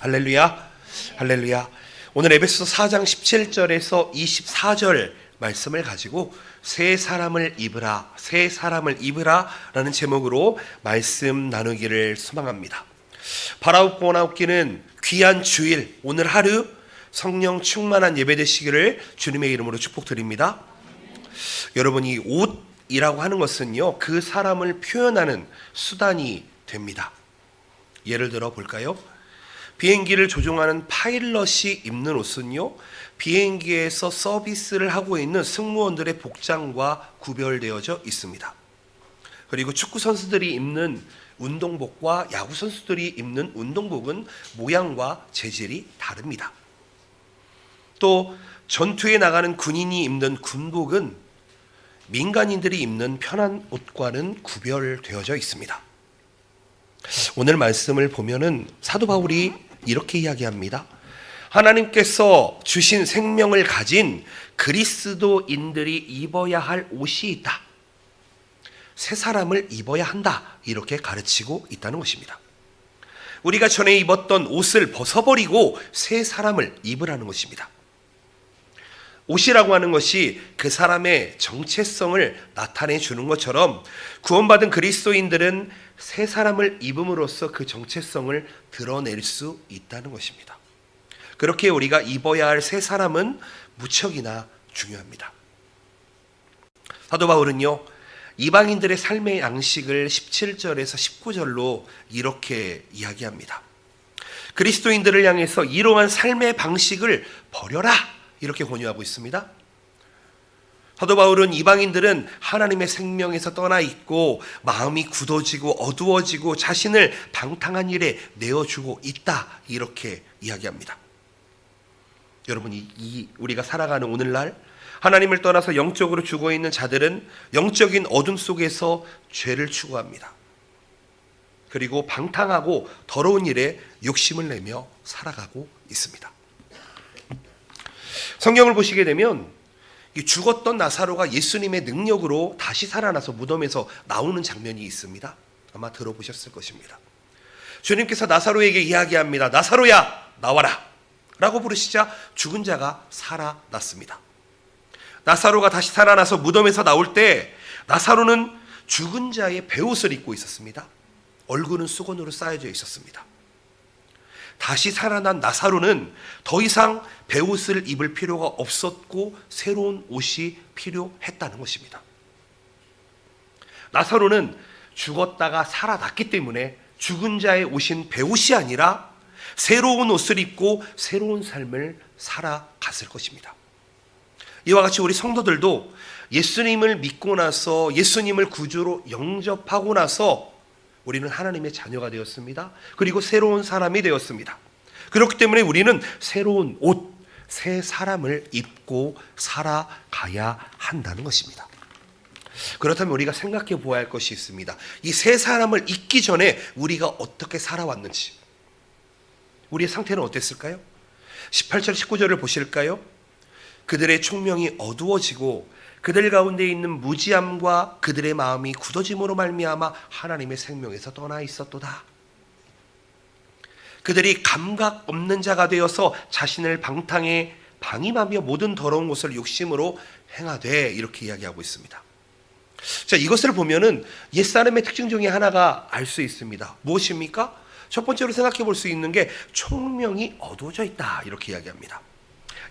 할렐루야. 할렐루야. 오늘 에베소서 4장 17절에서 24절 말씀을 가지고 새 사람을 입으라, 새 사람을 입으라 라는 제목으로 말씀 나누기를 소망합니다. 바라옵고 나옵기는 귀한 주일, 오늘 하루 성령 충만한 예배 되시기를 주님의 이름으로 축복드립니다. 여러분이 옷이라고 하는 것은요, 그 사람을 표현하는 수단이 됩니다. 예를 들어 볼까요? 비행기를 조종하는 파일럿이 입는 옷은요, 비행기에서 서비스를 하고 있는 승무원들의 복장과 구별되어져 있습니다. 그리고 축구 선수들이 입는 운동복과 야구 선수들이 입는 운동복은 모양과 재질이 다릅니다. 또 전투에 나가는 군인이 입는 군복은 민간인들이 입는 편한 옷과는 구별되어져 있습니다. 오늘 말씀을 보면은 사도 바울이 이렇게 이야기합니다. 하나님께서 주신 생명을 가진 그리스도인들이 입어야 할 옷이 있다. 새 사람을 입어야 한다. 이렇게 가르치고 있다는 것입니다. 우리가 전에 입었던 옷을 벗어버리고 새 사람을 입으라는 것입니다. 옷이라고 하는 것이 그 사람의 정체성을 나타내 주는 것처럼 구원받은 그리스도인들은 새 사람을 입음으로써 그 정체성을 드러낼 수 있다는 것입니다. 그렇게 우리가 입어야 할 새 사람은 무척이나 중요합니다. 사도 바울은요, 이방인들의 삶의 양식을 17절에서 19절로 이렇게 이야기합니다. 그리스도인들을 향해서 이러한 삶의 방식을 버려라, 이렇게 권유하고 있습니다. 사도 바울은 이방인들은 하나님의 생명에서 떠나 있고 마음이 굳어지고 어두워지고 자신을 방탕한 일에 내어주고 있다, 이렇게 이야기합니다. 여러분, 우리가 살아가는 오늘날 하나님을 떠나서 영적으로 죽어 있는 자들은 영적인 어둠 속에서 죄를 추구합니다. 그리고 방탕하고 더러운 일에 욕심을 내며 살아가고 있습니다. 성경을 보시게 되면 죽었던 나사로가 예수님의 능력으로 다시 살아나서 무덤에서 나오는 장면이 있습니다. 아마 들어보셨을 것입니다. 주님께서 나사로에게 이야기합니다. 나사로야, 나와라 라고 부르시자 죽은 자가 살아났습니다. 나사로가 다시 살아나서 무덤에서 나올 때 나사로는 죽은 자의 베옷을 입고 있었습니다. 얼굴은 수건으로 쌓여져 있었습니다. 다시 살아난 나사로는 더 이상 베옷을 입을 필요가 없었고 새로운 옷이 필요했다는 것입니다. 나사로는 죽었다가 살아났기 때문에 죽은 자의 옷인 베옷이 아니라 새로운 옷을 입고 새로운 삶을 살아갔을 것입니다. 이와 같이 우리 성도들도 예수님을 믿고 나서 예수님을 구주로 영접하고 나서 우리는 하나님의 자녀가 되었습니다. 그리고 새로운 사람이 되었습니다. 그렇기 때문에 우리는 새로운 옷, 새 사람을 입고 살아가야 한다는 것입니다. 그렇다면 우리가 생각해 보아야 할 것이 있습니다. 이 새 사람을 입기 전에 우리가 어떻게 살아왔는지, 우리의 상태는 어땠을까요? 18절 19절을 보실까요? 그들의 총명이 어두워지고 그들 가운데 있는 무지함과 그들의 마음이 굳어짐으로 말미암아 하나님의 생명에서 떠나 있었도다. 그들이 감각 없는 자가 되어서 자신을 방탕에 방임하며 모든 더러운 것을 욕심으로 행하되, 이렇게 이야기하고 있습니다. 자, 이것을 보면은 옛사람의 특징 중에 하나가 알 수 있습니다. 무엇입니까? 첫 번째로 생각해 볼 수 있는 게 총명이 어두워져 있다, 이렇게 이야기합니다.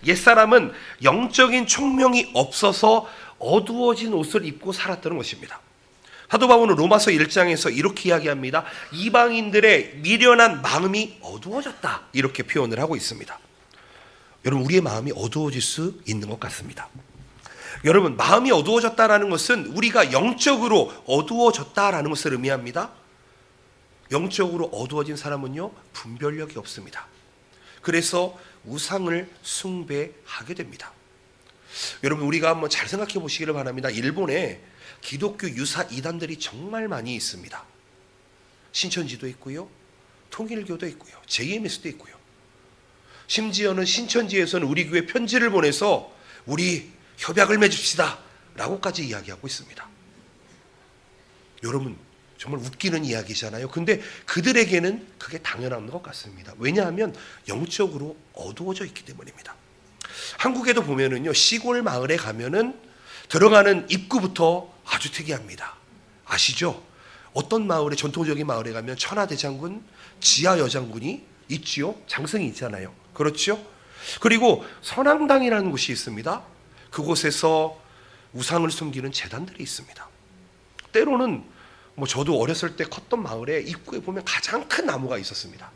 옛사람은 영적인 총명이 없어서 어두워진 옷을 입고 살았다는 것입니다. 사도 바울은 로마서 1장에서 이렇게 이야기합니다. 이방인들의 미련한 마음이 어두워졌다, 이렇게 표현을 하고 있습니다. 여러분, 우리의 마음이 어두워질 수 있는 것 같습니다. 여러분, 마음이 어두워졌다라는 것은 우리가 영적으로 어두워졌다라는 것을 의미합니다. 영적으로 어두워진 사람은요, 분별력이 없습니다. 그래서 우상을 숭배하게 됩니다. 여러분, 우리가 한번 잘 생각해 보시기를 바랍니다. 일본에 기독교 유사 이단들이 정말 많이 있습니다. 신천지도 있고요, 통일교도 있고요, JMS도 있고요. 심지어는 신천지에서는 우리 교회 편지를 보내서 우리 협약을 맺읍시다 라고까지 이야기하고 있습니다. 여러분, 정말 웃기는 이야기잖아요. 근데 그들에게는 그게 당연한 것 같습니다. 왜냐하면 영적으로 어두워져 있기 때문입니다. 한국에도 보면은요, 시골 마을에 가면은 들어가는 입구부터 아주 특이합니다. 아시죠? 어떤 마을에, 전통적인 마을에 가면 천하대장군, 지하여장군이 있지요. 장승이 있잖아요. 그렇죠? 그리고 선앙당이라는 곳이 있습니다. 그곳에서 우상을 숨기는 제단들이 있습니다. 때로는 저도 어렸을 때 컸던 마을에 입구에 보면 가장 큰 나무가 있었습니다.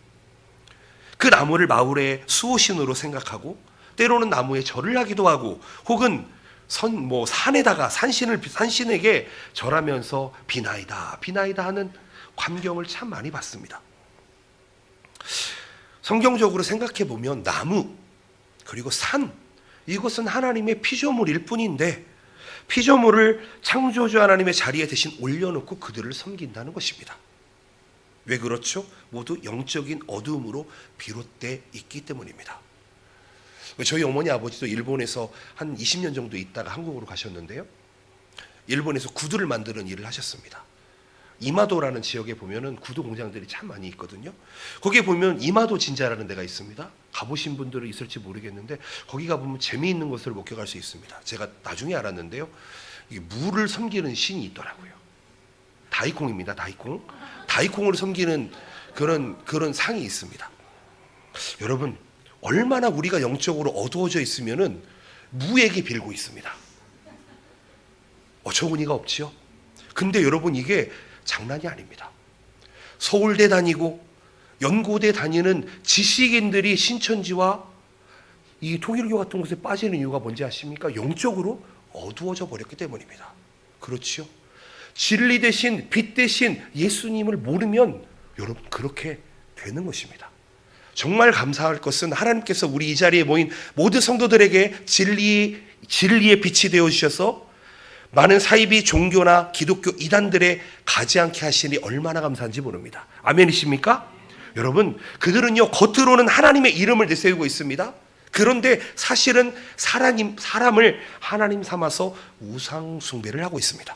그 나무를 마을의 수호신으로 생각하고 때로는 나무에 절을 하기도 하고 혹은 산에다가 산신에게 절하면서 비나이다 비나이다 하는 광경을 참 많이 봤습니다. 성경적으로 생각해 보면 나무 그리고 산, 이것은 하나님의 피조물일 뿐인데 피조물을 창조주 하나님의 자리에 대신 올려놓고 그들을 섬긴다는 것입니다. 왜 그렇죠? 모두 영적인 어두움으로 비롯돼 있기 때문입니다. 저희 어머니 아버지도 일본에서 한 20년 정도 있다가 한국으로 가셨는데요, 일본에서 구두를 만드는 일을 하셨습니다. 이마도라는 지역에 보면은 구두 공장들이 참 많이 있거든요. 거기에 보면 이마도 진자라는 데가 있습니다. 가보신 분들은 있을지 모르겠는데 거기 가보면 재미있는 것을 목격할 수 있습니다. 제가 나중에 알았는데요, 이게 물을 섬기는 신이 있더라고요. 다이콩입니다. 다이콩을 섬기는 그런 상이 있습니다. 여러분, 얼마나 우리가 영적으로 어두워져 있으면은 무에게 빌고 있습니다. 어처구니가 없지요. 근데 여러분, 이게 장난이 아닙니다. 서울대 다니고 연고대 다니는 지식인들이 신천지와 이 통일교 같은 곳에 빠지는 이유가 뭔지 아십니까? 영적으로 어두워져 버렸기 때문입니다. 그렇지요? 진리 대신 빛 대신 예수님을 모르면 여러분 그렇게 되는 것입니다. 정말 감사할 것은 하나님께서 우리 이 자리에 모인 모든 성도들에게 진리의 빛이 되어주셔서 많은 사이비 종교나 기독교 이단들에 가지 않게 하시니 얼마나 감사한지 모릅니다. 아멘이십니까? 여러분, 그들은요 겉으로는 하나님의 이름을 내세우고 있습니다. 그런데 사실은 사람을 하나님 삼아서 우상 숭배를 하고 있습니다.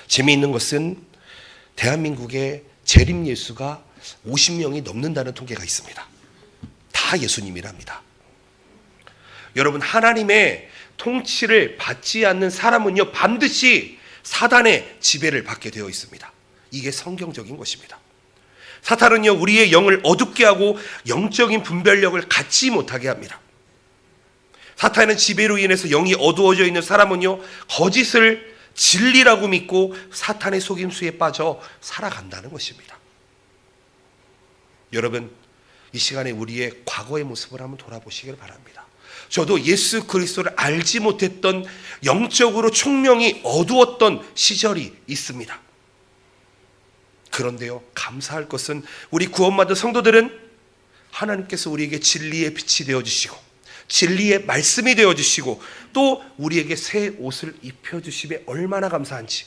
재미있는 것은 대한민국의 재림 예수가 50명이 넘는다는 통계가 있습니다. 다 예수님이랍니다. 여러분, 하나님의 통치를 받지 않는 사람은요 반드시 사단의 지배를 받게 되어 있습니다. 이게 성경적인 것입니다. 사탄은요 우리의 영을 어둡게 하고 영적인 분별력을 갖지 못하게 합니다. 사탄의 지배로 인해서 영이 어두워져 있는 사람은요 거짓을 진리라고 믿고 사탄의 속임수에 빠져 살아간다는 것입니다. 여러분, 이 시간에 우리의 과거의 모습을 한번 돌아보시길 바랍니다. 저도 예수 그리스도를 알지 못했던 영적으로 총명이 어두웠던 시절이 있습니다. 그런데요, 감사할 것은 우리 구원받은 성도들은 하나님께서 우리에게 진리의 빛이 되어주시고 진리의 말씀이 되어주시고 또 우리에게 새 옷을 입혀주심에 얼마나 감사한지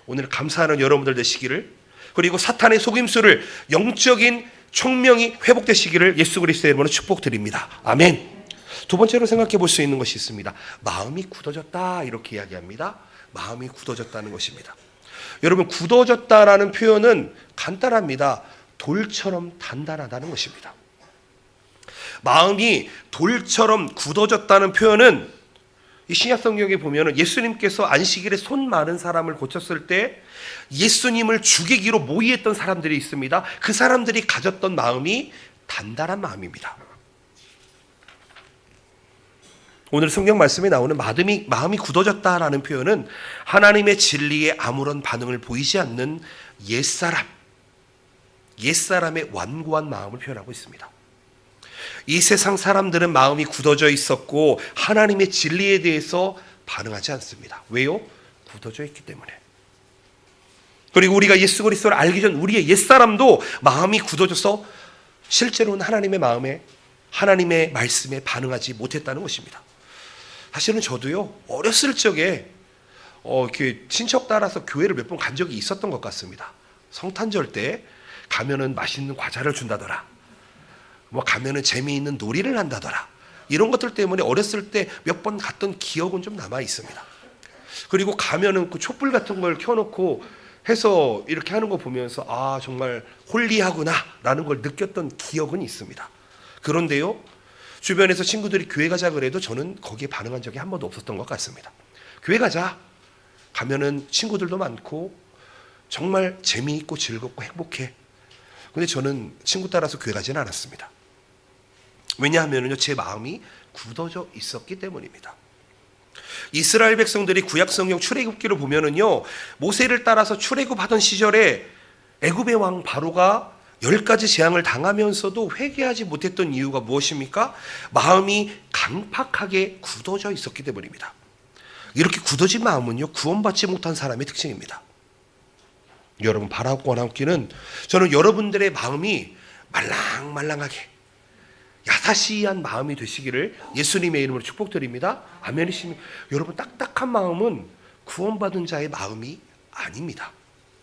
오늘 감사하는 여러분들 되시기를, 그리고 사탄의 속임수를 영적인 총명이 회복되시기를 예수 그리스도의 이름으로 축복드립니다. 아멘. 두 번째로 생각해 볼 수 있는 것이 있습니다. 마음이 굳어졌다, 이렇게 이야기합니다. 마음이 굳어졌다는 것입니다. 여러분, 굳어졌다라는 표현은 간단합니다. 돌처럼 단단하다는 것입니다. 마음이 돌처럼 굳어졌다는 표현은 이 신약 성경에 보면은 예수님께서 안식일에 손 마른 사람을 고쳤을 때 예수님을 죽이기로 모의했던 사람들이 있습니다. 그 사람들이 가졌던 마음이 단단한 마음입니다. 오늘 성경 말씀에 나오는 마음이 굳어졌다라는 표현은 하나님의 진리에 아무런 반응을 보이지 않는 옛사람의 완고한 마음을 표현하고 있습니다. 이 세상 사람들은 마음이 굳어져 있었고 하나님의 진리에 대해서 반응하지 않습니다. 왜요? 굳어져 있기 때문에. 그리고 우리가 예수 그리스도를 알기 전 우리의 옛사람도 마음이 굳어져서 실제로는 하나님의 말씀에 반응하지 못했다는 것입니다. 사실은 저도요 어렸을 적에 이렇게 친척 따라서 교회를 몇 번 간 적이 있었던 것 같습니다. 성탄절 때 가면은 맛있는 과자를 준다더라, 가면은 재미있는 놀이를 한다더라, 이런 것들 때문에 어렸을 때 몇 번 갔던 기억은 좀 남아 있습니다. 그리고 가면은 그 촛불 같은 걸 켜놓고 해서 이렇게 하는 거 보면서 아 정말 홀리하구나 라는 걸 느꼈던 기억은 있습니다. 그런데요, 주변에서 친구들이 교회 가자 그래도 저는 거기에 반응한 적이 한 번도 없었던 것 같습니다. 교회 가자 가면은 친구들도 많고 정말 재미있고 즐겁고 행복해. 근데 저는 친구 따라서 교회 가지는 않았습니다. 왜냐하면요, 제 마음이 굳어져 있었기 때문입니다. 이스라엘 백성들이 구약 성경 출애굽기를 보면은요, 모세를 따라서 출애굽하던 시절에 애굽의 왕 바로가 10가지 재앙을 당하면서도 회개하지 못했던 이유가 무엇입니까? 마음이 강팍하게 굳어져 있었기 때문입니다. 이렇게 굳어진 마음은요, 구원받지 못한 사람의 특징입니다. 여러분, 바라고 원하기는 저는 여러분들의 마음이 말랑말랑하게 야사시한 마음이 되시기를 예수님의 이름으로 축복드립니다. 아멘이십니까? 여러분, 딱딱한 마음은 구원받은 자의 마음이 아닙니다.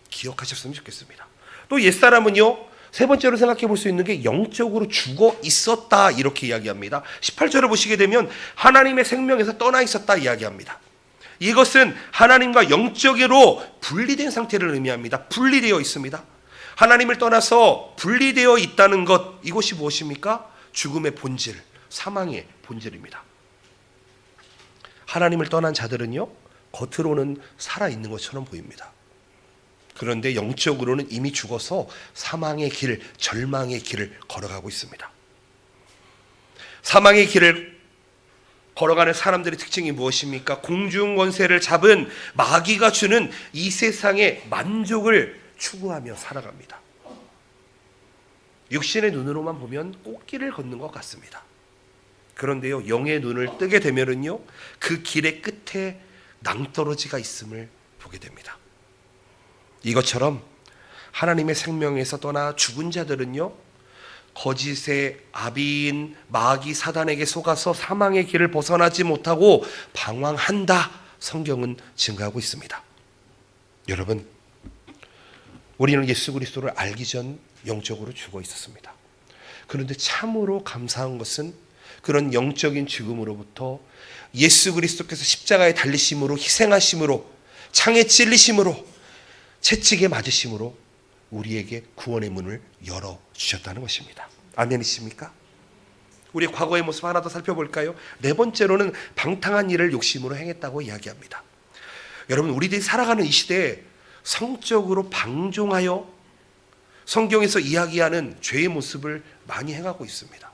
기억하셨으면 좋겠습니다. 또 옛사람은요, 세 번째로 생각해 볼 수 있는 게 영적으로 죽어 있었다 이렇게 이야기합니다. 18절을 보시게 되면 하나님의 생명에서 떠나 있었다 이야기합니다. 이것은 하나님과 영적으로 분리된 상태를 의미합니다. 분리되어 있습니다. 하나님을 떠나서 분리되어 있다는 것, 이것이 무엇입니까? 죽음의 본질, 사망의 본질입니다. 하나님을 떠난 자들은요, 겉으로는 살아있는 것처럼 보입니다. 그런데 영적으로는 이미 죽어서 사망의 길, 절망의 길을 걸어가고 있습니다. 사망의 길을 걸어가는 사람들의 특징이 무엇입니까? 공중 권세를 잡은 마귀가 주는 이 세상의 만족을 추구하며 살아갑니다. 육신의 눈으로만 보면 꽃길을 걷는 것 같습니다. 그런데요, 영의 눈을 뜨게 되면은요, 그 길의 끝에 낭떠러지가 있음을 보게 됩니다. 이것처럼 하나님의 생명에서 떠나 죽은 자들은요, 거짓의 아비인 마귀 사단에게 속아서 사망의 길을 벗어나지 못하고 방황한다, 성경은 증가하고 있습니다. 여러분, 우리는 예수 그리스도를 알기 전 영적으로 죽어 있었습니다. 그런데 참으로 감사한 것은 그런 영적인 죽음으로부터 예수 그리스도께서 십자가에 달리심으로, 희생하심으로, 창에 찔리심으로, 채찍에 맞으심으로 우리에게 구원의 문을 열어주셨다는 것입니다. 아멘이십니까? 우리 과거의 모습 하나 더 살펴볼까요? 네 번째로는 방탕한 일을 욕심으로 행했다고 이야기합니다. 여러분, 우리들이 살아가는 이 시대에 성적으로 방종하여 성경에서 이야기하는 죄의 모습을 많이 행하고 있습니다.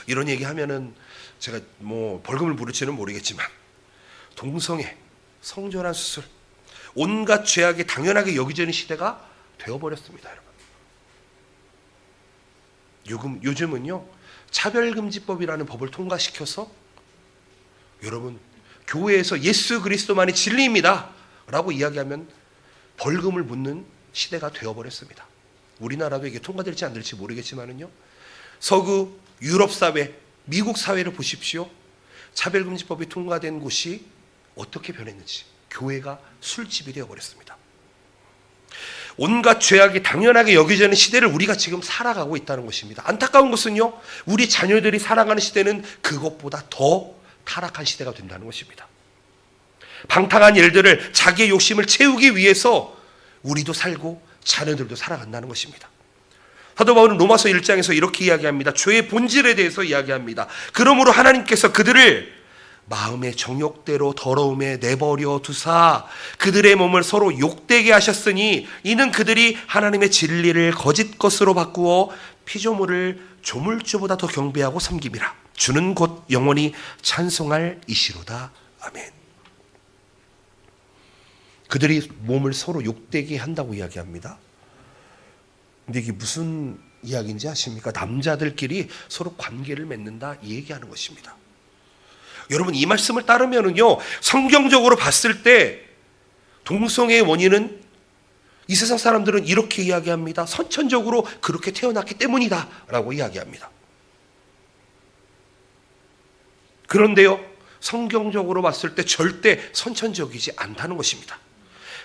이런 얘기하면은 제가 벌금을 물을지는 모르겠지만 동성애, 성전환 수술, 온갖 죄악이 당연하게 여기지는 시대가 되어버렸습니다. 여러분, 요즘은요, 차별금지법이라는 법을 통과시켜서 여러분, 교회에서 예수 그리스도만이 진리입니다 라고 이야기하면 벌금을 묻는 시대가 되어버렸습니다. 우리나라도 이게 통과될지 안 될지 모르겠지만은요, 서구 유럽 사회, 미국 사회를 보십시오. 차별금지법이 통과된 곳이 어떻게 변했는지. 교회가 술집이 되어버렸습니다. 온갖 죄악이 당연하게 여겨지는 시대를 우리가 지금 살아가고 있다는 것입니다. 안타까운 것은요, 우리 자녀들이 살아가는 시대는 그것보다 더 타락한 시대가 된다는 것입니다. 방탕한 일들을, 자기의 욕심을 채우기 위해서 우리도 살고 자녀들도 살아간다는 것입니다. 사도 바울은 로마서 1장에서 이렇게 이야기합니다. 죄의 본질에 대해서 이야기합니다. 그러므로 하나님께서 그들을 마음의 정욕대로 더러움에 내버려 두사 그들의 몸을 서로 욕되게 하셨으니 이는 그들이 하나님의 진리를 거짓 것으로 바꾸어 피조물을 조물주보다 더 경배하고 섬김이라. 주는 곧 영원히 찬송할 이시로다. 아멘. 그들이 몸을 서로 욕되게 한다고 이야기합니다. 근데 이게 무슨 이야기인지 아십니까? 남자들끼리 서로 관계를 맺는다, 이 얘기하는 것입니다. 여러분, 이 말씀을 따르면은요, 성경적으로 봤을 때 동성애의 원인은 이 세상 사람들은 이렇게 이야기합니다. 선천적으로 그렇게 태어났기 때문이다 라고 이야기합니다. 그런데요, 성경적으로 봤을 때 절대 선천적이지 않다는 것입니다.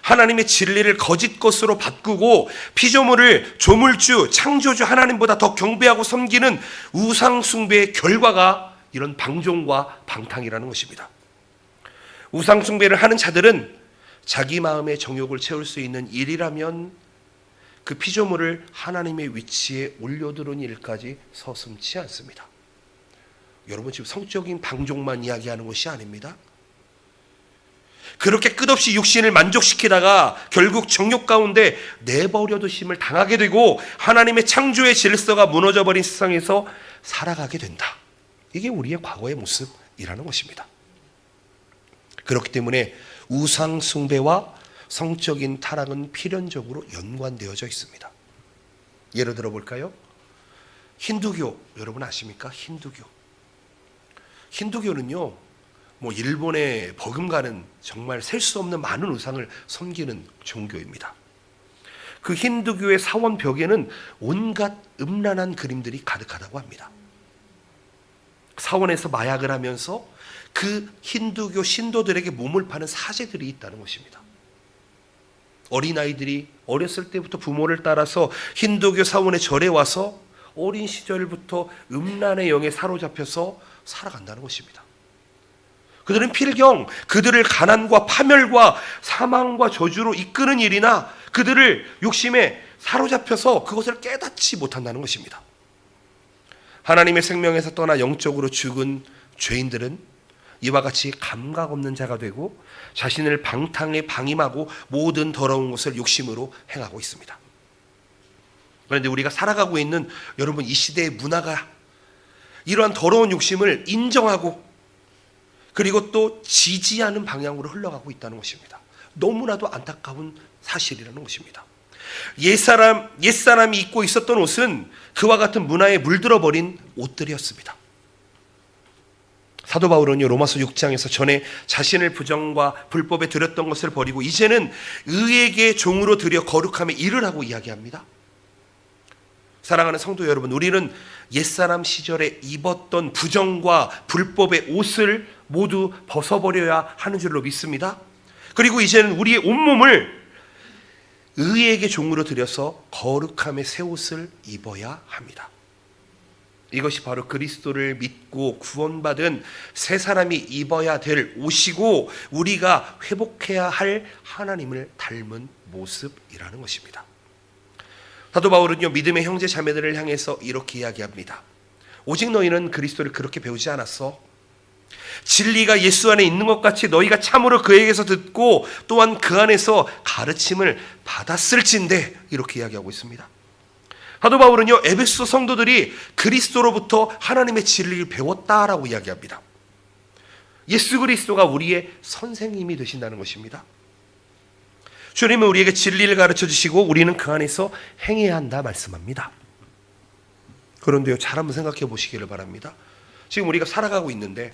하나님의 진리를 거짓 것으로 바꾸고 피조물을 조물주, 창조주 하나님보다 더 경배하고 섬기는 우상 숭배의 결과가 이런 방종과 방탕이라는 것입니다. 우상 숭배를 하는 자들은 자기 마음의 정욕을 채울 수 있는 일이라면 그 피조물을 하나님의 위치에 올려두는 일까지 서슴지 않습니다. 여러분, 지금 성적인 방종만 이야기하는 것이 아닙니다. 그렇게 끝없이 육신을 만족시키다가 결국 정욕 가운데 내버려두심을 당하게 되고 하나님의 창조의 질서가 무너져버린 세상에서 살아가게 된다. 이게 우리의 과거의 모습이라는 것입니다. 그렇기 때문에 우상 숭배와 성적인 타락은 필연적으로 연관되어져 있습니다. 예를 들어 볼까요? 힌두교, 여러분 아십니까? 힌두교는요, 일본에 버금가는 정말 셀 수 없는 많은 우상을 섬기는 종교입니다. 그 힌두교의 사원 벽에는 온갖 음란한 그림들이 가득하다고 합니다. 사원에서 마약을 하면서 그 힌두교 신도들에게 몸을 파는 사제들이 있다는 것입니다. 어린아이들이 어렸을 때부터 부모를 따라서 힌두교 사원의 절에 와서 어린 시절부터 음란의 영에 사로잡혀서 살아간다는 것입니다. 그들은 필경 그들을 가난과 파멸과 사망과 저주로 이끄는 일이나 그들을 욕심에 사로잡혀서 그것을 깨닫지 못한다는 것입니다. 하나님의 생명에서 떠나 영적으로 죽은 죄인들은 이와 같이 감각 없는 자가 되고 자신을 방탕에 방임하고 모든 더러운 것을 욕심으로 행하고 있습니다. 그런데 우리가 살아가고 있는 여러분, 이 시대의 문화가 이러한 더러운 욕심을 인정하고 그리고 또 지지하는 방향으로 흘러가고 있다는 것입니다. 너무나도 안타까운 사실이라는 것입니다. 옛사람이 입고 있었던 옷은 그와 같은 문화에 물들어버린 옷들이었습니다. 사도 바울은요, 로마서 6장에서 전에 자신을 부정과 불법에 들였던 것을 버리고 이제는 의에게 종으로 들여 거룩함에 이르라고 이야기합니다. 사랑하는 성도 여러분, 우리는 옛사람 시절에 입었던 부정과 불법의 옷을 모두 벗어버려야 하는 줄로 믿습니다. 그리고 이제는 우리의 온몸을 의에게 종으로 들여서 거룩함의 새 옷을 입어야 합니다. 이것이 바로 그리스도를 믿고 구원받은 새 사람이 입어야 될 옷이고 우리가 회복해야 할 하나님을 닮은 모습이라는 것입니다. 사도 바울은요, 믿음의 형제 자매들을 향해서 이렇게 이야기합니다. 오직 너희는 그리스도를 그렇게 배우지 않았어. 진리가 예수 안에 있는 것 같이 너희가 참으로 그에게서 듣고 또한 그 안에서 가르침을 받았을진데, 이렇게 이야기하고 있습니다. 사도 바울은요, 에베소 성도들이 그리스도로부터 하나님의 진리를 배웠다라고 이야기합니다. 예수 그리스도가 우리의 선생님이 되신다는 것입니다. 주님은 우리에게 진리를 가르쳐 주시고 우리는 그 안에서 행해야 한다 말씀합니다. 그런데요, 잘 한번 생각해 보시기를 바랍니다. 지금 우리가 살아가고 있는데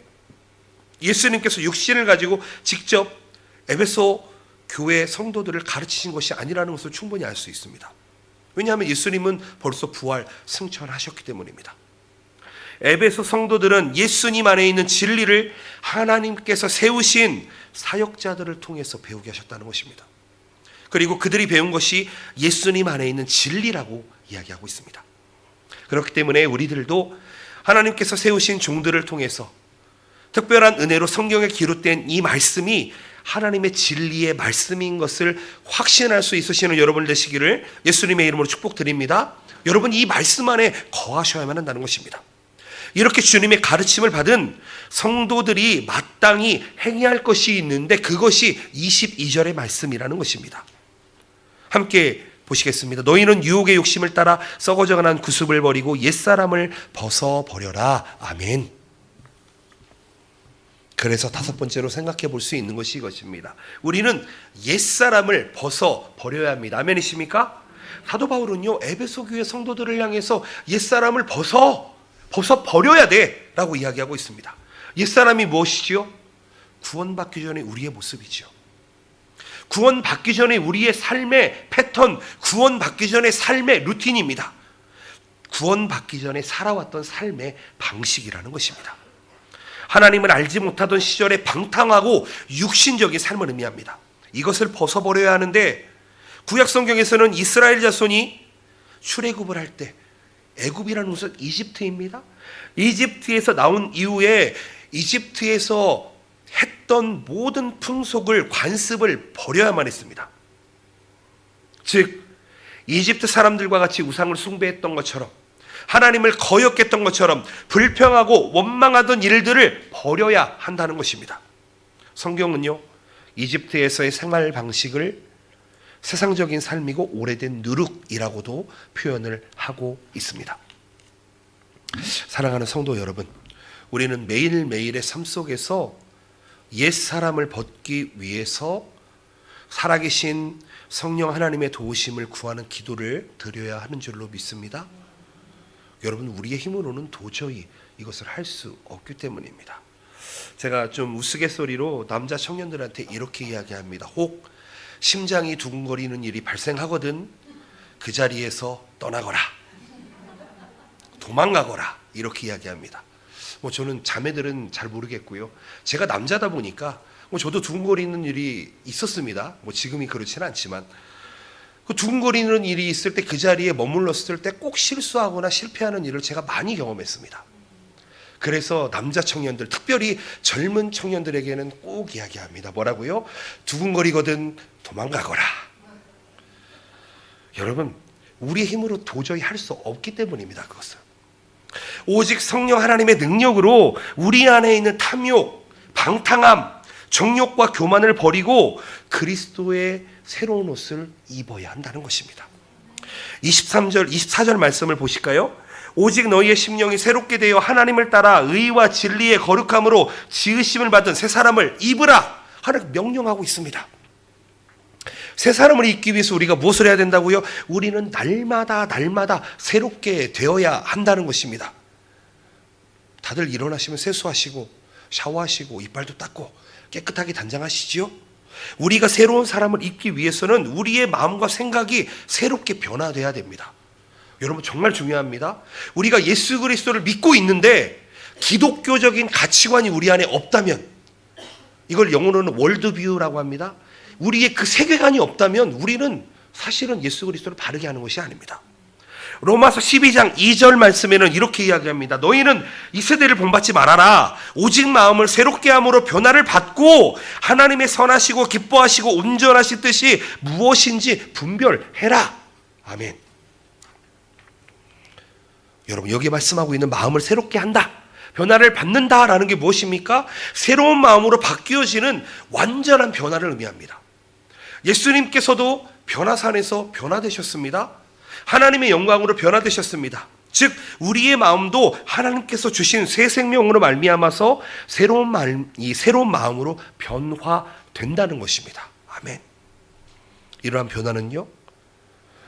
예수님께서 육신을 가지고 직접 에베소 교회 성도들을 가르치신 것이 아니라는 것을 충분히 알 수 있습니다. 왜냐하면 예수님은 벌써 부활 승천하셨기 때문입니다. 에베소 성도들은 예수님 안에 있는 진리를 하나님께서 세우신 사역자들을 통해서 배우게 하셨다는 것입니다. 그리고 그들이 배운 것이 예수님 안에 있는 진리라고 이야기하고 있습니다. 그렇기 때문에 우리들도 하나님께서 세우신 종들을 통해서 특별한 은혜로 성경에 기록된 이 말씀이 하나님의 진리의 말씀인 것을 확신할 수 있으시는 여러분 되시기를 예수님의 이름으로 축복드립니다. 여러분, 이 말씀 안에 거하셔야만 한다는 것입니다. 이렇게 주님의 가르침을 받은 성도들이 마땅히 행해야 할 것이 있는데 그것이 22절의 말씀이라는 것입니다. 함께 보시겠습니다. 너희는 유혹의 욕심을 따라 썩어져가는 구습을 버리고 옛사람을 벗어버려라. 아멘. 그래서 다섯 번째로 생각해 볼 수 있는 것이 이것입니다. 우리는 옛사람을 벗어버려야 합니다. 아멘이십니까? 사도 바울은요, 에베소 교회 성도들을 향해서 옛사람을 벗어버려야 돼 라고 이야기하고 있습니다. 옛사람이 무엇이지요? 구원받기 전에 우리의 모습이지요. 구원받기 전에 우리의 삶의 패턴, 구원받기 전에 삶의 루틴입니다. 구원받기 전에 살아왔던 삶의 방식이라는 것입니다. 하나님을 알지 못하던 시절에 방탕하고 육신적인 삶을 의미합니다. 이것을 벗어버려야 하는데 구약 성경에서는 이스라엘 자손이 출애굽을 할 때, 애굽이라는 곳은 이집트입니다. 이집트에서 나온 이후에 이집트에서 했던 모든 풍속을 관습을 버려야만 했습니다. 즉 이집트 사람들과 같이 우상을 숭배했던 것처럼 하나님을 거역했던 것처럼 불평하고 원망하던 일들을 버려야 한다는 것입니다. 성경은요, 이집트에서의 생활 방식을 세상적인 삶이고 오래된 누룩이라고도 표현을 하고 있습니다. 사랑하는 성도 여러분, 우리는 매일매일의 삶 속에서 옛 사람을 벗기 위해서 살아계신 성령 하나님의 도우심을 구하는 기도를 드려야 하는 줄로 믿습니다. 여러분, 우리의 힘으로는 도저히 이것을 할 수 없기 때문입니다. 제가 좀 우스갯소리로 남자 청년들한테 이렇게 이야기합니다. 혹 심장이 두근거리는 일이 발생하거든 그 자리에서 떠나거라, 도망가거라, 이렇게 이야기합니다. 저는 자매들은 잘 모르겠고요. 제가 남자다 보니까 저도 두근거리는 일이 있었습니다. 지금이 그렇지는 않지만 그 두근거리는 일이 있을 때 그 자리에 머물렀을 때 꼭 실수하거나 실패하는 일을 제가 많이 경험했습니다. 그래서 남자 청년들, 특별히 젊은 청년들에게는 꼭 이야기합니다. 뭐라고요? 두근거리거든 도망가거라. 여러분, 우리의 힘으로 도저히 할 수 없기 때문입니다. 그것은 오직 성령 하나님의 능력으로 우리 안에 있는 탐욕, 방탕함, 정욕과 교만을 버리고 그리스도의 새로운 옷을 입어야 한다는 것입니다. 23절, 24절 말씀을 보실까요? 오직 너희의 심령이 새롭게 되어 하나님을 따라 의와 진리의 거룩함으로 지으심을 받은 새 사람을 입으라 하는 명령하고 있습니다. 새 사람을 입기 위해서 우리가 무엇을 해야 된다고요? 우리는 날마다 새롭게 되어야 한다는 것입니다. 다들 일어나시면 세수하시고 샤워하시고 이빨도 닦고 깨끗하게 단장하시지요? 우리가 새로운 사람을 입기 위해서는 우리의 마음과 생각이 새롭게 변화돼야 됩니다. 여러분, 정말 중요합니다. 우리가 예수 그리스도를 믿고 있는데 기독교적인 가치관이 우리 안에 없다면, 이걸 영어로는 월드뷰라고 합니다. 우리의 그 세계관이 없다면 우리는 사실은 예수 그리스도를 바르게 하는 것이 아닙니다. 로마서 12장 2절 말씀에는 이렇게 이야기합니다. 너희는 이 세대를 본받지 말아라. 오직 마음을 새롭게 함으로 변화를 받고 하나님의 선하시고 기뻐하시고 온전하신 뜻이 무엇인지 분별해라. 아멘. 여러분, 여기 말씀하고 있는 마음을 새롭게 한다, 변화를 받는다라는 게 무엇입니까? 새로운 마음으로 바뀌어지는 완전한 변화를 의미합니다. 예수님께서도 변화산에서 변화되셨습니다. 하나님의 영광으로 변화되셨습니다. 즉 우리의 마음도 하나님께서 주신 새 생명으로 말미암아서 새로운 마음으로 변화된다는 것입니다. 아멘. 이러한 변화는요,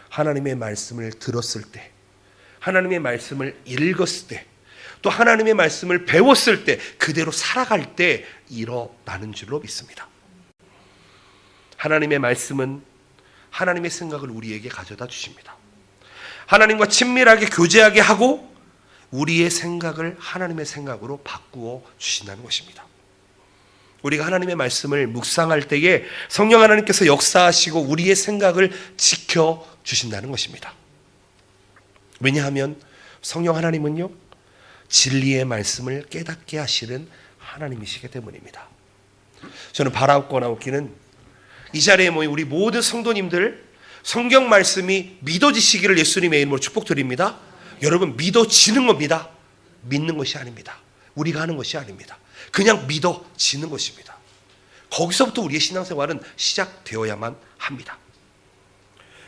하나님의 말씀을 들었을 때, 하나님의 말씀을 읽었을 때, 또 하나님의 말씀을 배웠을 때, 그대로 살아갈 때 일어나는 줄로 믿습니다. 하나님의 말씀은 하나님의 생각을 우리에게 가져다 주십니다. 하나님과 친밀하게 교제하게 하고 우리의 생각을 하나님의 생각으로 바꾸어 주신다는 것입니다. 우리가 하나님의 말씀을 묵상할 때에 성령 하나님께서 역사하시고 우리의 생각을 지켜주신다는 것입니다. 왜냐하면 성령 하나님은요, 진리의 말씀을 깨닫게 하시는 하나님이시기 때문입니다. 저는 바라옵기는 이 자리에 모인 우리 모든 성도님들 성경 말씀이 믿어지시기를 예수님의 이름으로 축복드립니다. 여러분, 믿어지는 겁니다. 믿는 것이 아닙니다. 우리가 하는 것이 아닙니다. 그냥 믿어지는 것입니다. 거기서부터 우리의 신앙생활은 시작되어야만 합니다.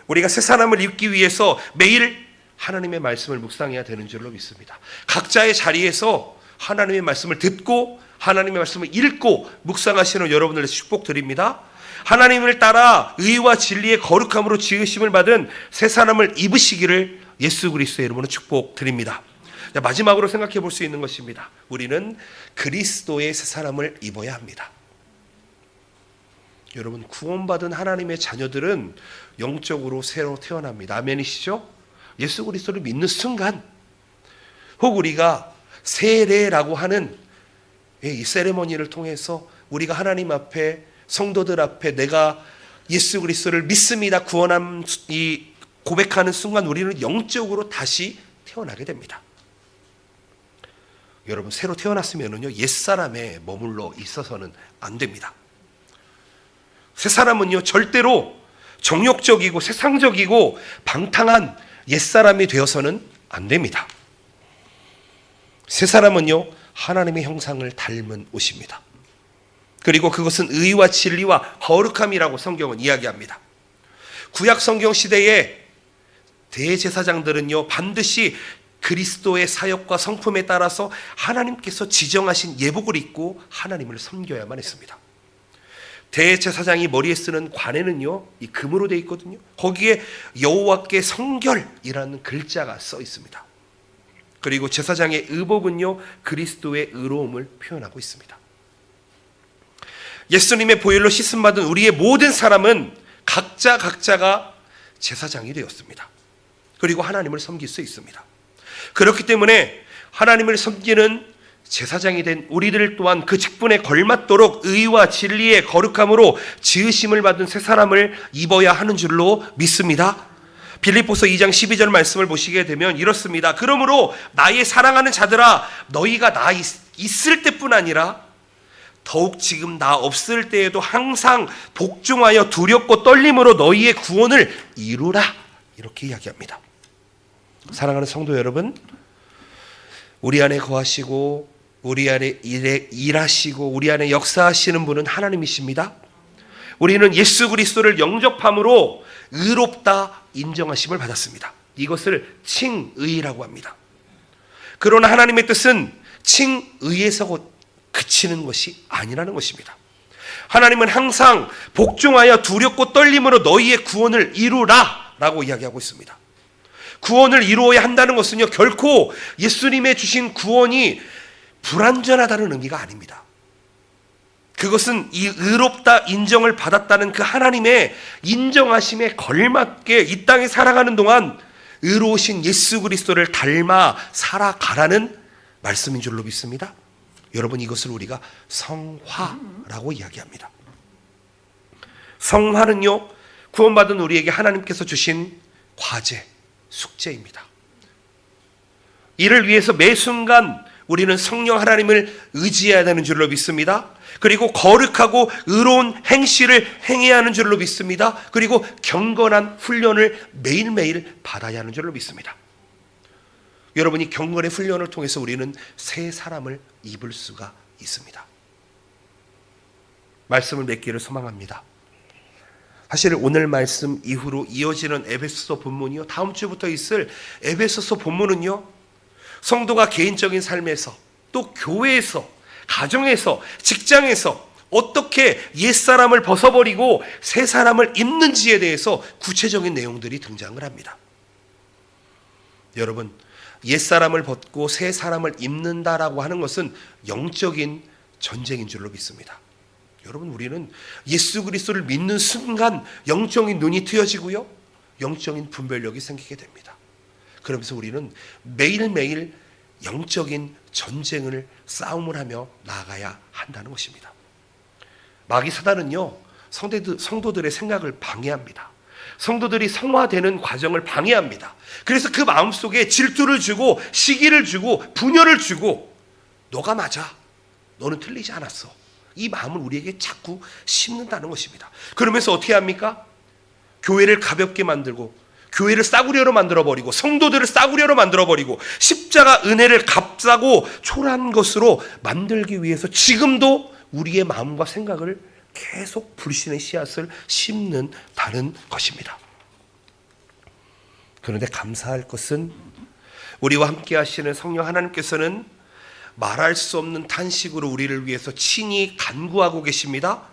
우리가 새 사람을 입기 위해서 매일 하나님의 말씀을 묵상해야 되는 줄로 믿습니다. 각자의 자리에서 하나님의 말씀을 듣고 하나님의 말씀을 읽고 묵상하시는 여러분들 축복드립니다. 하나님을 따라 의와 진리의 거룩함으로 지으심을 받은 새 사람을 입으시기를 예수 그리스도의 이름으로 축복드립니다. 마지막으로 생각해 볼 수 있는 것입니다. 우리는 그리스도의 새 사람을 입어야 합니다. 여러분, 구원받은 하나님의 자녀들은 영적으로 새로 태어납니다. 아멘이시죠? 예수 그리스도를 믿는 순간, 혹 우리가 세례라고 하는 이 세레머니를 통해서 우리가 하나님 앞에, 성도들 앞에 내가 예수 그리스도를 믿습니다, 구원함 이 고백하는 순간 우리는 영적으로 다시 태어나게 됩니다. 여러분 새로 태어났으면은요 옛사람에 머물러 있어서는 안 됩니다. 새 사람은요 절대로 정욕적이고 세상적이고 방탕한 옛사람이 되어서는 안 됩니다. 새 사람은요 하나님의 형상을 닮은 옷입니다. 그리고 그것은 의와 진리와 거룩함이라고 성경은 이야기합니다. 구약 성경 시대에 대제사장들은요 반드시 그리스도의 사역과 성품에 따라서 하나님께서 지정하신 예복을 입고 하나님을 섬겨야만 했습니다. 대제사장이 머리에 쓰는 관에는요 이 금으로 되어 있거든요. 거기에 여호와께 성결이라는 글자가 써 있습니다. 그리고 제사장의 의복은요 그리스도의 의로움을 표현하고 있습니다. 예수님의 보혈로 씻음 받은 우리의 모든 사람은 각자가 제사장이 되었습니다. 그리고 하나님을 섬길 수 있습니다. 그렇기 때문에 하나님을 섬기는 제사장이 된 우리들 또한 그 직분에 걸맞도록 의와 진리의 거룩함으로 지으심을 받은 새 사람을 입어야 하는 줄로 믿습니다. 빌립보서 2장 12절 말씀을 보시게 되면 이렇습니다. 그러므로 나의 사랑하는 자들아 너희가 나 있을 때뿐 아니라 더욱 지금 나 없을 때에도 항상 복종하여 두렵고 떨림으로 너희의 구원을 이루라 이렇게 이야기합니다. 사랑하는 성도 여러분, 우리 안에 거하시고 우리 안에 일하시고 우리 안에 역사하시는 분은 하나님이십니다. 우리는 예수 그리스도를 영접함으로 의롭다 인정하심을 받았습니다. 이것을 칭의라고 합니다. 그러나 하나님의 뜻은 칭의에서 그치는 것이 아니라는 것입니다. 하나님은 항상 복종하여 두렵고 떨림으로 너희의 구원을 이루라 라고 이야기하고 있습니다. 구원을 이루어야 한다는 것은요 결코 예수님의 주신 구원이 불완전하다는 의미가 아닙니다. 그것은 이 의롭다 인정을 받았다는 그 하나님의 인정하심에 걸맞게 이 땅에 살아가는 동안 의로우신 예수 그리스도를 닮아 살아가라는 말씀인 줄로 믿습니다. 여러분 이것을 우리가 성화라고 이야기합니다. 성화는요 구원받은 우리에게 하나님께서 주신 과제, 숙제입니다. 이를 위해서 매 순간 우리는 성령 하나님을 의지해야 되는 줄로 믿습니다. 그리고 거룩하고 의로운 행실을 행해야 하는 줄로 믿습니다. 그리고 경건한 훈련을 매일매일 받아야 하는 줄로 믿습니다. 여러분이 경건의 훈련을 통해서 우리는 새 사람을 입을 수가 있습니다. 말씀을 맺기를 소망합니다. 사실 오늘 말씀 이후로 이어지는 에베소서 본문이요 다음 주부터 있을 에베소서 본문은요 성도가 개인적인 삶에서 또 교회에서 가정에서 직장에서 어떻게 옛사람을 벗어버리고 새 사람을 입는지에 대해서 구체적인 내용들이 등장을 합니다. 여러분 옛사람을 벗고 새 사람을 입는다라고 하는 것은 영적인 전쟁인 줄로 믿습니다. 여러분 우리는 예수 그리스도를 믿는 순간 영적인 눈이 트여지고요 영적인 분별력이 생기게 됩니다. 그러면서 우리는 매일매일 영적인 전쟁을 싸움을 하며 나아가야 한다는 것입니다. 마귀 사단은요 성도들의 생각을 방해합니다. 성도들이 성화되는 과정을 방해합니다. 그래서 그 마음속에 질투를 주고 시기를 주고 분열을 주고 너가 맞아, 너는 틀리지 않았어, 이 마음을 우리에게 자꾸 심는다는 것입니다. 그러면서 어떻게 합니까? 교회를 가볍게 만들고 교회를 싸구려로 만들어버리고 성도들을 싸구려로 만들어버리고 십자가 은혜를 값싸고 초라한 것으로 만들기 위해서 지금도 우리의 마음과 생각을 계속 불신의 씨앗을 심는다는 것입니다. 그런데 감사할 것은 우리와 함께 하시는 성령 하나님께서는 말할 수 없는 탄식으로 우리를 위해서 친히 간구하고 계십니다.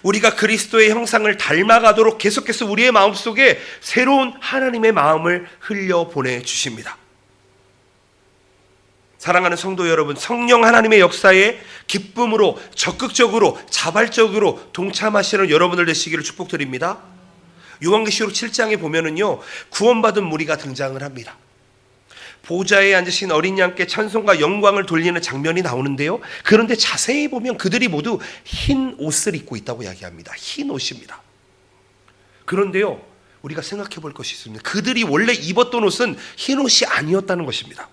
우리가 그리스도의 형상을 닮아가도록 계속해서 우리의 마음속에 새로운 하나님의 마음을 흘려보내 주십니다. 사랑하는 성도 여러분, 성령 하나님의 역사에 기쁨으로 적극적으로 자발적으로 동참하시는 여러분들 되시기를 축복드립니다. 요한계시록 7장에 보면은요 구원받은 무리가 등장을 합니다. 보좌에 앉으신 어린 양께 찬송과 영광을 돌리는 장면이 나오는데요. 그런데 자세히 보면 그들이 모두 흰 옷을 입고 있다고 이야기합니다. 흰 옷입니다. 그런데요, 우리가 생각해 볼 것이 있습니다. 그들이 원래 입었던 옷은 흰 옷이 아니었다는 것입니다.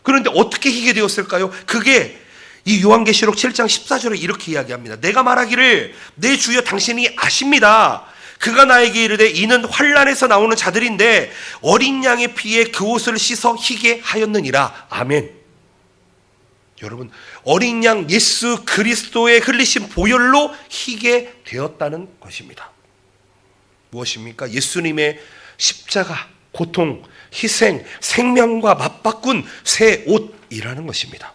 그런데 가운데 어떻게 희게 되었을까요? 그게 이 요한계시록 7장 14절에 이렇게 이야기합니다. 내가 말하기를 내 주여 당신이 아십니다. 그가 나에게 이르되 이는 환난에서 나오는 자들인데 어린 양의 피에 그 옷을 씻어 희게 하였느니라. 아멘. 여러분, 어린 양 예수 그리스도의 흘리신 보혈로 희게 되었다는 것입니다. 무엇입니까? 예수님의 십자가, 고통, 희생, 생명과 맞바꾼 새 옷이라는 것입니다.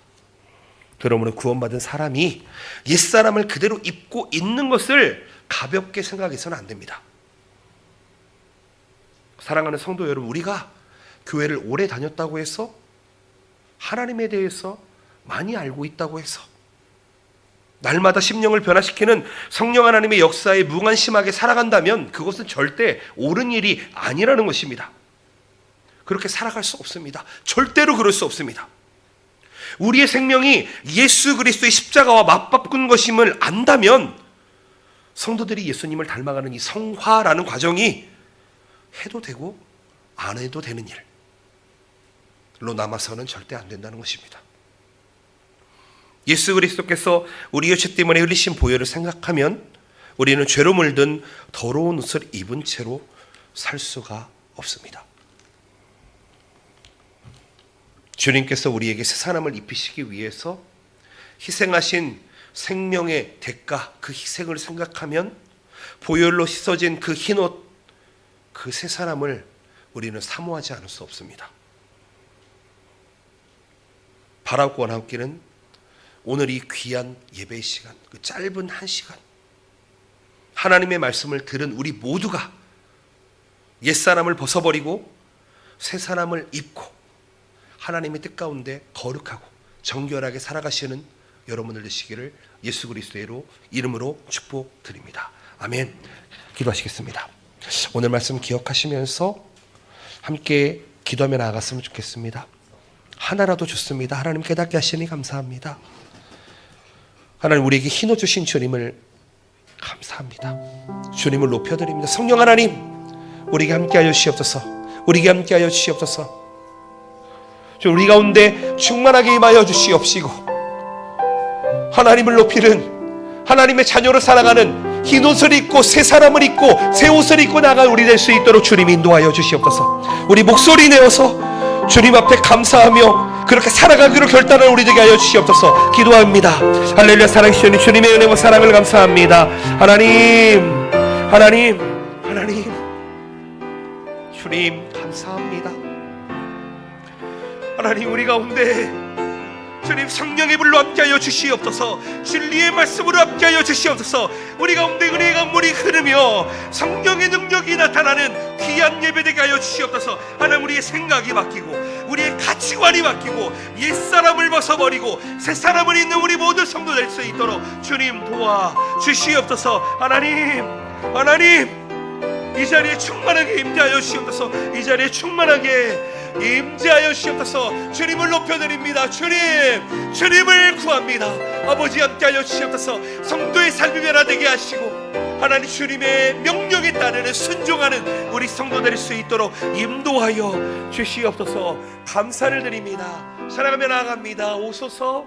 그러므로 구원받은 사람이 옛사람을 그대로 입고 있는 것을 가볍게 생각해서는 안 됩니다. 사랑하는 성도 여러분, 우리가 교회를 오래 다녔다고 해서 하나님에 대해서 많이 알고 있다고 해서 날마다 심령을 변화시키는 성령 하나님의 역사에 무관심하게 살아간다면 그것은 절대 옳은 일이 아니라는 것입니다. 그렇게 살아갈 수 없습니다. 절대로 그럴 수 없습니다. 우리의 생명이 예수 그리스도의 십자가와 맞바꾼 것임을 안다면 성도들이 예수님을 닮아가는 이 성화라는 과정이 해도 되고 안 해도 되는 일로 남아서는 절대 안 된다는 것입니다. 예수 그리스도께서 우리의 죄 때문에 흘리신 보혈을 생각하면 우리는 죄로 물든 더러운 옷을 입은 채로 살 수가 없습니다. 주님께서 우리에게 새 사람을 입히시기 위해서 희생하신 생명의 대가, 그 희생을 생각하면 보혈로 씻어진 그 흰옷, 그 새 사람을 우리는 사모하지 않을 수 없습니다. 바라고 원하기는 오늘 이 귀한 예배의 시간, 그 짧은 한 시간, 하나님의 말씀을 들은 우리 모두가 옛사람을 벗어버리고 새 사람을 입고 하나님의 뜻 가운데 거룩하고 정결하게 살아가시는 여러분들 되시기를 예수 그리스도의 이름으로 축복드립니다. 아멘. 기도하시겠습니다. 오늘 말씀 기억하시면서 함께 기도하며 나아갔으면 좋겠습니다. 하나라도 좋습니다. 하나님 깨닫게 하시니 감사합니다. 하나님, 우리에게 흰옷 주신 주님을 감사합니다. 주님을 높여드립니다. 성령 하나님, 우리에게 함께하여 주시옵소서. 우리에게 함께하여 주시옵소서. 우리 가운데 충만하게 임하여 주시옵시고 하나님을 높이는, 하나님의 자녀로 살아가는 흰옷을 입고 새 사람을 입고 새 옷을 입고 나갈 우리 될 수 있도록 주님 인도하여 주시옵소서. 우리 목소리 내어서 주님 앞에 감사하며 그렇게 살아가기로 결단한 우리 되게 하여 주시옵소서. 기도합니다. 할렐루야. 사랑하시는 주님의 은혜와 사랑을 감사합니다. 하나님, 하나님, 하나님, 주님 감사합니다. 하나님, 우리 가운데 주님 성령의 불로 함께하여 주시옵소서. 진리의 말씀으로 함께하여 주시옵소서. 우리 가운데 은혜의 강물이 흐르며 성령의 능력이 나타나는 귀한 예배되게 하여 주시옵소서. 하나님, 우리의 생각이 바뀌고 우리의 가치관이 바뀌고 옛사람을 벗어버리고 새사람을 입는 우리 모든 성도 될 수 있도록 주님 도와 주시옵소서. 하나님, 하나님, 이 자리에 충만하게 임재하여 주시옵소서. 이 자리에 충만하게 임재하여 주시옵소서. 주님을 높여드립니다. 주님, 주님을 구합니다. 아버지 함께하여 주시옵소서. 성도의 삶이 변화되게 하시고 하나님 주님의 명령에 따르는 순종하는 우리 성도 될 수 있도록 인도하여 주시옵소서. 감사를 드립니다. 사랑하며 나아갑니다. 오소서.